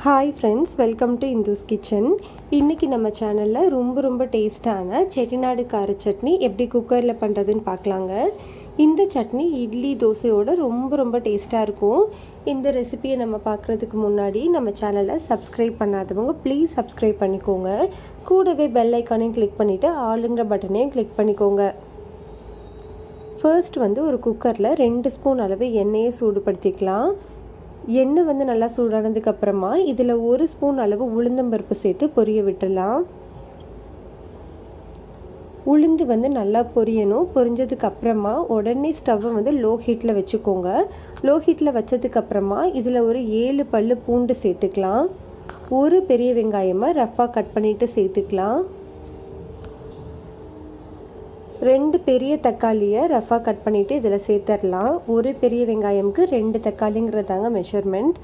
Hi friends, welcome to Indhu's kitchen. இன்றைக்கி நம்ம சேனலில் ரொம்ப டேஸ்ட்டான செட்டிநாடு கார சட்னி எப்படி குக்கரில் பண்ணுறதுன்னு பார்க்கலாங்க. இந்த சட்னி இட்லி தோசையோடு ரொம்ப டேஸ்ட்டாக இருக்கும். இந்த ரெசிபியை நம்ம பார்க்குறதுக்கு முன்னாடி நம்ம சேனலை சப்ஸ்கிரைப் பண்ணாதவங்க ப்ளீஸ் சப்ஸ்கிரைப் பண்ணிக்கோங்க. கூடவே பெல் ஐக்கானையும் கிளிக் பண்ணிவிட்டு ஆளுங்கிற பட்டனையும் கிளிக் பண்ணிக்கோங்க. ஃபர்ஸ்ட் ஒரு குக்கரில் 2 ஸ்பூன் அளவு எண்ணெயை சூடுபடுத்திக்கலாம். எண்ணெய் நல்லா சூடானதுக்கப்புறமா இதில் 1 ஸ்பூன் அளவு உளுந்தம்பருப்பு சேர்த்து பொரிய விட்டுடலாம். உளுந்து நல்லா பொரியணும். பொரிஞ்சதுக்கப்புறமா உடனே ஸ்டவ்வை லோ ஹீட்டில் வச்சுக்கோங்க. லோ ஹீட்டில் வச்சதுக்கப்புறமா இதில் ஒரு 7 பல்லு பூண்டு சேர்த்துக்கலாம். ஒரு பெரிய வெங்காயமாக ரஃப்பாக கட் பண்ணிவிட்டு சேர்த்துக்கலாம். 2 பெரிய தக்காளியை ரஃபாக கட் பண்ணிவிட்டு இதில் சேர்த்துடலாம். ஒரு பெரிய வெங்காயமுக்கு 2 தக்காளிங்கிறதாங்க மெஷர்மெண்ட்.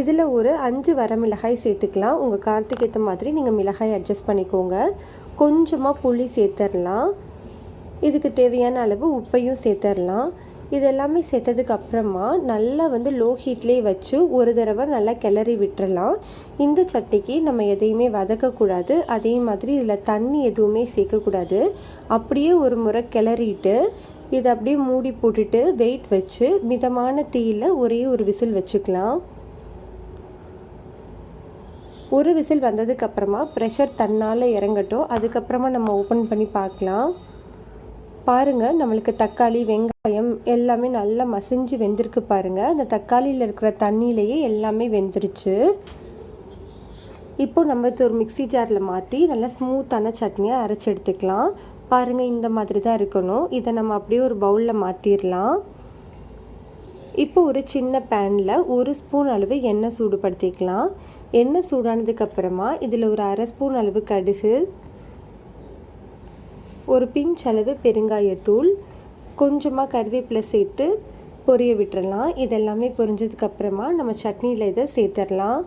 இதில் ஒரு 5 வரமிளகாய் சேர்த்துக்கலாம். உங்கள் காரத்துக்கு ஏற்ற மாதிரி நீங்கள் மிளகாய் அட்ஜஸ்ட் பண்ணிக்கோங்க. கொஞ்சமாக புளி சேர்த்துடலாம். இதுக்கு தேவையான அளவு உப்பையும் சேர்த்துடலாம். இதெல்லாமே சேர்த்ததுக்கப்புறமா நல்லா லோ ஹீட்லேயே வச்சு ஒரு தடவை நல்லா கிளறி விட்டுறலாம். இந்த சட்னிக்கு நம்ம எதையுமே வதக்கக்கூடாது. அதே மாதிரி இதில் தண்ணி எதுவுமே சேர்க்கக்கூடாது. அப்படியே ஒரு முறை கிளறிட்டு இதை அப்படியே மூடி போட்டுட்டு வெயிட் வச்சு மிதமான தீயில் ஒரே ஒரு விசில் வச்சுக்கலாம். ஒரு விசில் வந்ததுக்கப்புறமா ப்ரெஷர் தன்னால் இறங்கட்டும். அதுக்கப்புறமா நம்ம ஓப்பன் பண்ணி பார்க்கலாம். பாருங்கள், நம்மளுக்கு தக்காளி வெங்காயம் எல்லாமே நல்லா மசிஞ்சு வெந்திருக்கு பாருங்கள். அந்த தக்காளியில் இருக்கிற தண்ணியிலேயே எல்லாமே வெந்துருச்சு. இப்போது நம்ம ஒரு மிக்ஸி ஜாரில் மாற்றி நல்லா ஸ்மூத்தான சட்னியை அரைச்சி எடுத்துக்கலாம். பாருங்கள், இந்த மாதிரி தான் இருக்கணும். இதை நம்ம அப்படியே ஒரு பவுலில் மாற்றிடலாம். இப்போ ஒரு சின்ன பேனில் 1 ஸ்பூன் அளவு எண்ணெய் சூடுபடுத்திக்கலாம். எண்ணெய் சூடானதுக்கப்புறமா இதில் ஒரு 1/2 ஸ்பூன் அளவு கடுகு, ஒரு பிஞ்ச் அளவு பெருங்காயத்தூள், கொஞ்சமாக கருவேப்பிலை சேர்த்து பொரிய விட்டுறலாம். இதெல்லாமே பொரிஞ்சதுக்கப்புறமா நம்ம சட்னியில் இதை சேர்த்துடலாம்.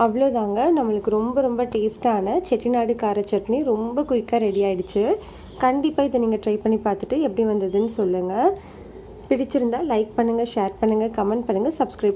அவ்வளோதாங்க, நம்மளுக்கு ரொம்ப டேஸ்ட்டான செட்டிநாடு கார சட்னி ரொம்ப குயிக்காக ரெடி ஆகிடுச்சு. கண்டிப்பாக இதை நீங்கள் ட்ரை பண்ணி பார்த்துட்டு எப்படி வந்ததுன்னு சொல்லுங்கள். பிடிச்சிருந்தால் லைக் பண்ணுங்கள், ஷேர் பண்ணுங்கள், கமெண்ட் பண்ணுங்கள், சப்ஸ்கிரைப்